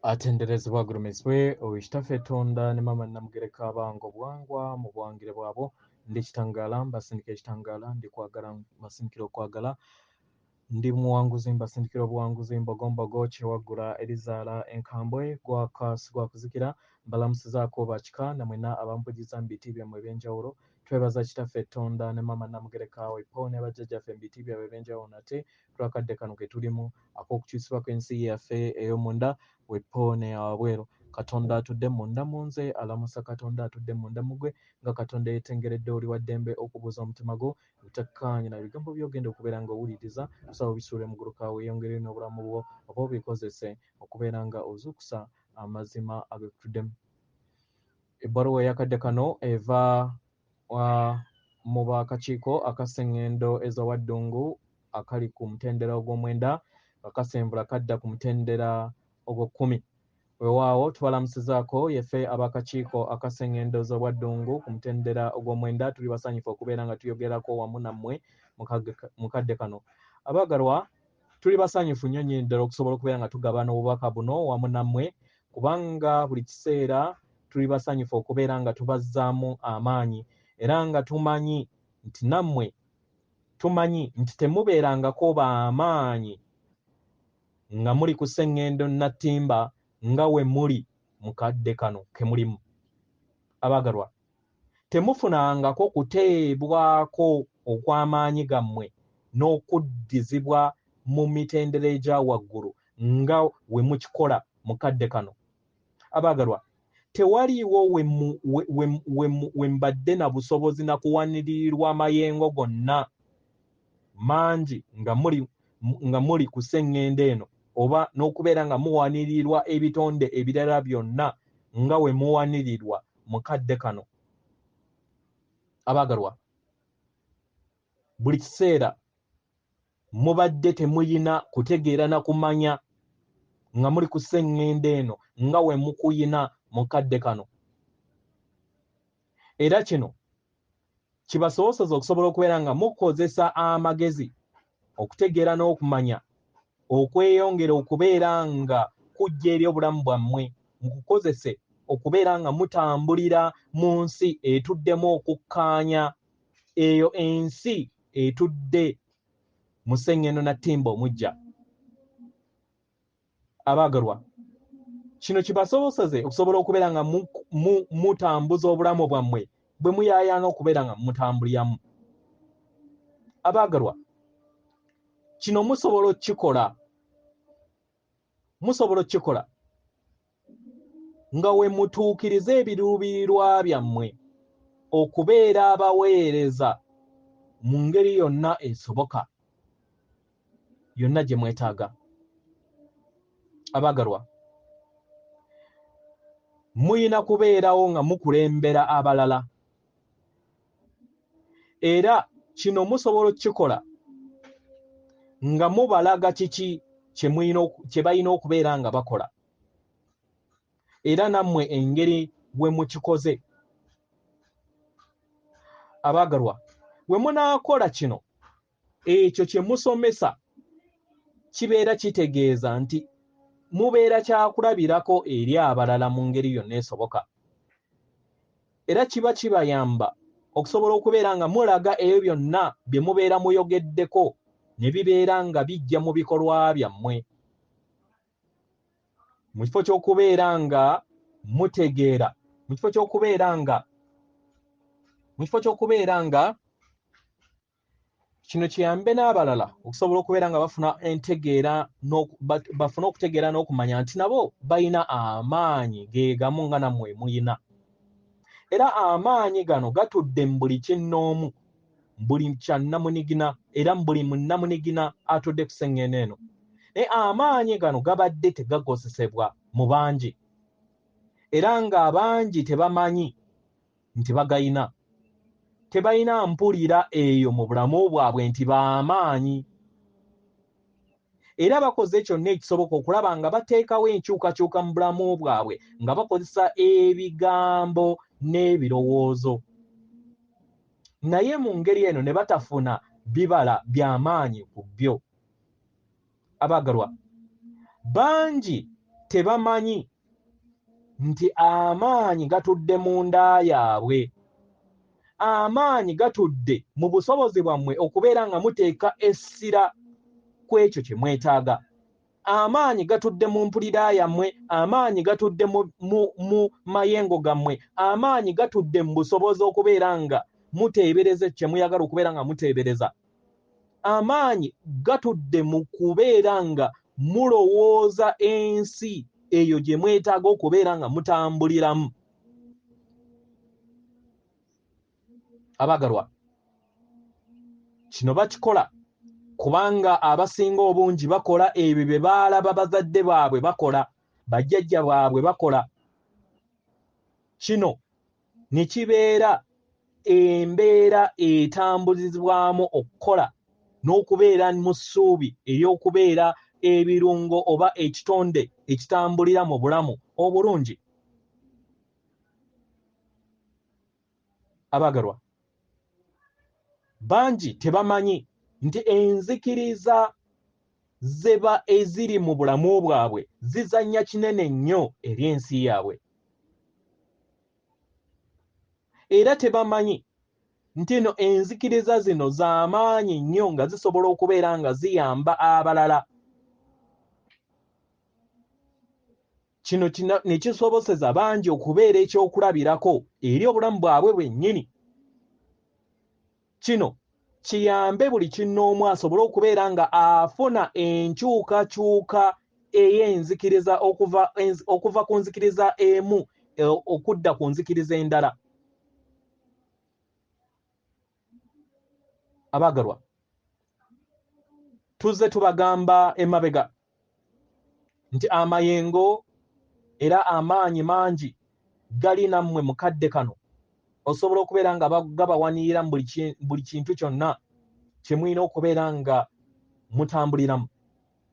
atenderezebwa agulumizibwe owekitafe Katonda ne mama namugereka abango obuwangwa mu buwangire bwabo ndi kitangala mbasindika ekitangala ndi kwagala mbasindikira okwagala ndi muwanguzi mbasindikira obuwanguzi mbogombogo kyewaggula erizaala enkambwe gwakuzikira mbalamusizaako bakika namwena abampugiza mu biti byammwe ebyenjawulo twebaza kitaffe Katonda ne mama namugereka wepo ne bajjajjaffe mu biti byabwe ebyenjawulo nate twakadde kano ke tulimu ak'okukyusibwa kw'ensi yaffe ey'omunda wepo ne wabweru Katonda atudde munda munze alamusa Katonda atudde munda mugwe nga Katonda yetengeredde oli wa ddembe okubuuza omutima gwo utakkaanya na bigambo by'ogenda okubeera nga owuliriza tusaba obisuule mu ggulu kaawe eyongere n'obulamu bwo oba obikozese okubeera nga ozuukusa amazima ag'ekutuddemu. Ebbaluwa eyakadde kano eva mu bakakiiko aka Sengendo ezawa Ddungu akali ku mutendera ogw'omwenda akasembula kadda ku mutendera ogw'okkumi. Weewaawo tubalamusizaako yeffe abakakiiko aka Sengendo ezawa Ddungu ku mutendera ogw'omwenda tuli basanyufu okubeera nga tuyogerako wamu nammwe mu kadde kano. Abaagalwa tuli basanyufu nnyo nnyo ddala okusobola okubeera nga tugabana obubaka buno wamu nammwe kubanga buli kiseera tuli basanyufu okubeera nga tubazzaamu amaanyi era nga tumanyi nti nammwe tumanyi nti temubeerangako b'amaanyi nga muli ku Sengendo Nattimba nga we muli mu kadde kano ke mulimu. Abaagalwa temufunangako kuteebwako okw'amaanyi gammwe n'okuddizibwa mu mitendera egya waggulu nga we mukikola mu kadde kano. Abaagalwa tewaliiwo we mbadde na busobozi na kuwanirirwa amayengo gonna mangi nga muli ku Sengendo eno oba n'okubeera nga muwanirirwa ebitonde ebirala byonna nga we muwanirirwa mu kadde kano. Abaagalwa buli kiseera mubadde temuyina kutegeera na kumanya nga muli ku Sengendo eno nga we mukuyina mu kadde kano. Era kino kibasobozesa okusobola okubeera nga mukozesa amagezi okutegeera n'okumanya okweyongera okubeera nga kujja eri obulamu bwammwe mu kukozese okubeera nga mutambulira mu nsi etuddemu okukkaanya eyo ensi etudde mu Sengendo Nattimba omujja. Abaagalwa kino kibasobozese okusobola okubeera nga mutambuza obulamu bwammwe bwe muyaayaana okubeera nga mutambuliramu. Abaagalwa kino musobola okkikola nga we mutuukiriza ebiruubirirwa byammwe okubeera abaweereza mu ngeri yonna esoboka yonna gye mwetaaga. Abaagalwa muyina kubeerawo nga mukulembera abalala era kino musobola okkikola nga mubalaga kiki kye balina okubeera nga bakola era nammwe engeri bwe mukikoze. Abaagalwa bwe munaakola kino ekyo kye musomesa kibeera kitegeeza nti mubeera kyakulabirako eri abalala mu ngeri yonna esoboka era kiba kibayamba okusobola okubeera nga mulaga ebyo byonna bye mubeera muyogeddeko ne bibeera nga bijja mu bikolwa byammwe mu kifo ky'okubeera nga mutegeera mu kifo ky'okubeera nga kino kiyambe n'abalala okusobola okubeera nga bafuna okutegeera n'okumanya nti nabo balina amaanyi ge gamu nga nammwe muyina. Era amaanyi gano gatudde mu buli kinnoomu, buli kyannamunigina era buli munnamunigina atudde ku Sengendo eno. Naye amaanyi gano gabadde tegagozesebwa mu bangi era ng'abangi tebamanyi nti bagayina. Tebalina mpulira eyo mu bulamu bwabwe nti b'amaanyi era bakoze kyonna ekisoboka okulaba nga bateekawo enkyukakyuka mu bulamu bwabwe nga bakozesa ebigambo n'ebirowoozo naye mu ngeri eno ne batafuna bibala by'amaanyi ku byo. Abaagalwa bangi tebamanyi nti amaanyi gatudde mu nda yaabwe. Amaanyi gatudde mu busobozi bwammwe okubeera nga muteeka essira ku ekyo kye mwetaaga. Amaanyi gatudde mu mpulira yammwe, amaanyi gatudde mu mayengo gammwe, amaanyi gatudde mu busobozi okubeera nga muteebereza kye muyagala okubeera nga muteebereza. Amaanyi gatudde mu kubeera nga mulowooza ensi eyo gye mwetaaga okubeera nga mutambuliramu. Abagalwa, kino bakikola kubanga abasinga obungi bakola ebyo bye baalaba bazadde baabwe bakola, bajjajja baabwe bakola. Kino ne kibeera embeera etambulizibwamu okukola n'okubeera mu ssuubi ery'okubeera ebirungo oba ekitonde ekitambulira mu bulamu obulungi. Abagalwa, bangi tebamanyi nti enzikiriza zeba eziri mu bulamu bwabwe zizannya kinene nnyo eri ensi yaabwe. Era tebamanyi nti no enzikiriza zino z'amaanyi nnyo nga zisobola okubeera nga ziyamba abalala. Kino ne kisoboseza bangi okubeera ekyokulabirako eri obulamu bwabwe bwennyini. Kino kiyambe buli kinnoomu asobole okubeera nga afuna enkyukakyuka ey'enzikiriza okuva ku nzikiriza emu okudda ku nzikiriza endala. Abagalwa, tuzze tubagamba emabega nti amayengo era amaanyi mangi gali nammwe mu kadde kano osobola okubeera nga gabawanirira mu buli kintu kyonna kye mulina okubeera nga mutambuliramu.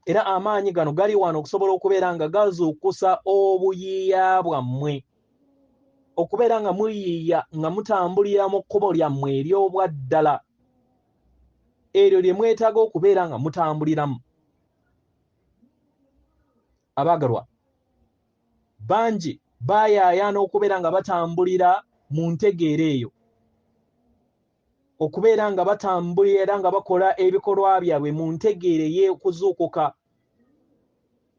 Era amaanyi gano gali wano okusobola okubeera nga gazuukusa obuyiiya bwammwe, okubeera nga muyiiya nga mutambulira mu kkubo lyammwe ery'obwaddala eryo lye mwetaaga okubeera nga mutambuliramu. Abagalwa, bangi baayaayaana okubeera nga batambulira mu ntegeera eyo, okubeera nga batambulira era nga bakola ebikolwa byabwe mu ntegeera ey'okuzuukuka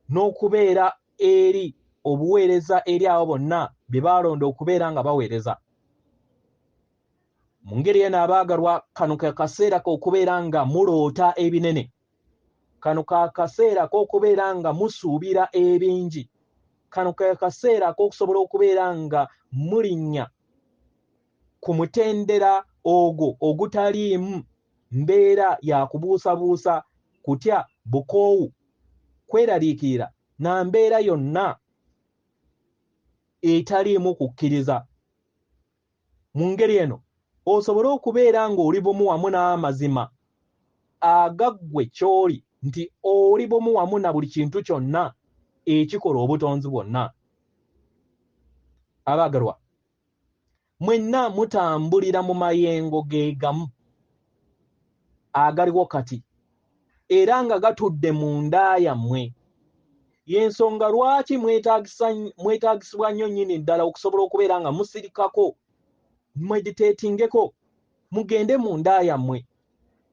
n'okubeera eri obuweereza eri abo bonna be baalonda okubeera nga baweereza. Mu ngeri eno abaagalwa, kano ke kaseera k'okubeera nga muloota ebinene, kano ka kaseera k'okubeera nga musuubira ebingi, kano ke kaseera k'okusobola okubeera nga mulinnya ku mutendera ogwo ogutaliimu mbeera ya kubuusabuusa, kutya, bukoowu, kweraliikirira na mbeera yonna etaliimu kukkiriza. Mu ngeri eno osobole okubeera ng'oli bumu wamu n'amazima agaggwe ky'oli nti oli bumu wamu na buli kintu kyonna ekikola obutonzi bwonna. Abaagalwa, mwenna mutambulira mu mayengo ge gamu agaliwo kati era nga gatudde mu nda yammwe. Y'ensonga lwaki mwetaagisibwa nnyo nnyini ddala okusobola okubeera nga musirikako, meditatingeko, mugende mu nda yammwe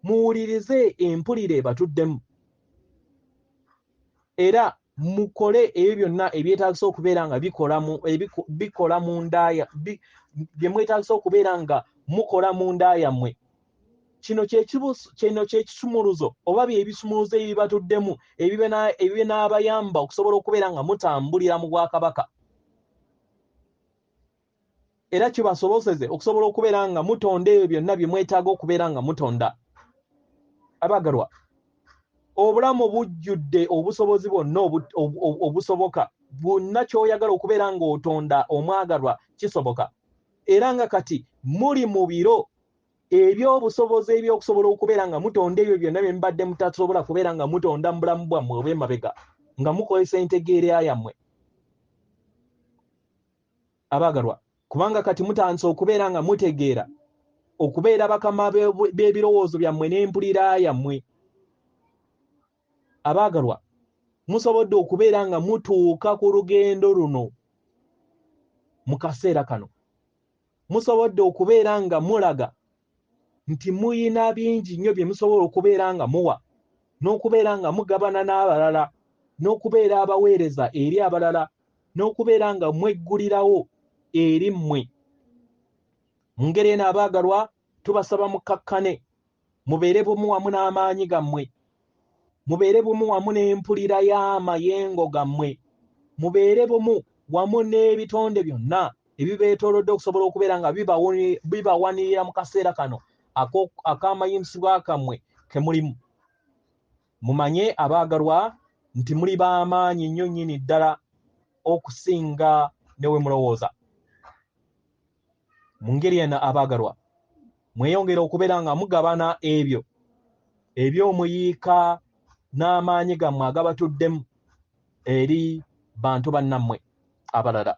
muwulirize empulire ebatuddemu era mukole ebyo byonna ebyetaagisa okubeera nga bikola mu nda bye mwetaagisa okubeera nga mukola mu nda yammwe. Kino ky'ekisumuluzo oba by'ebisumuluzo ebibatuddemu ebibe n'abayamba okusobola okubeera nga mutambulira mu Bwakabaka, era kibasoboseze okusobola okubeera nga mutonda ebyo byonna bye mwetaaga okubeera nga mutonda. Abaagalwa, obulamu bujjudde obusobozi bwonna obusoboka, bwonna ky'oyagala okubeera ng'otonda omwagalwa kisoboka, era nga kati muli mu biro eby'obusobozi eby'okusobola okubeera nga mutonda ebyo byonna bye mubadde mutasobola kubeera nga mutonda mu bulamu bwammwe obw'emabega nga mukozesa entegeera yammwe. Abaagalwa, kubanga kati mutandise okubeera nga mutegeera okubeera bakama b'ebirowoozo byammwe n'empulira yammwe. Abaagalwa, musobodde okubeera nga mutuuka ku lugendo luno mu kaseera kano. Musobodde okubeera nga mulaga nti muyina bingi nnyo bye musobola okubeera nga muwa, n'okubeera nga mugabana n'abalala, n'okubeera abaweereza eri abalala, n'okubeera nga mweggulirawo eri mmwe. Mu ngeri eno abaagalwa, tubasaba mukkakkane, mubeere bumu wamu n'amaanyi gammwe, mubeere bumu wamu n'empulira y'amayengo gammwe, mubeere bumu wamu n'ebitonde byonna ebibeetoolodde okusobola okubeera nga bibawanirira mu kaseera kano ak'amayimusibwa kammwe ke mulimu. Mumanye abaagalwa nti muli b'amaanyi nnyo nnyini ddala okusinga ne we mulowooza. Mu ngeri eno abaagalwa, mweyongere okubeera nga mugabana ebyo eby'omuyiika n'amaanyi gammwe agabatuddemu eri bantu bannammwe abalala.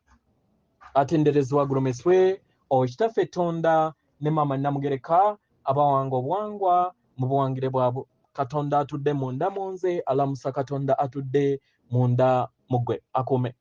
Atenderezebwa agulumizibwe Okitaffe Tonda ne Maama Namugereka abawanga obuwangwa mu buwangire bwabwe. Katonda atudde munda mu nze, alamusa Katonda atudde munda mu ggwe. Akuume.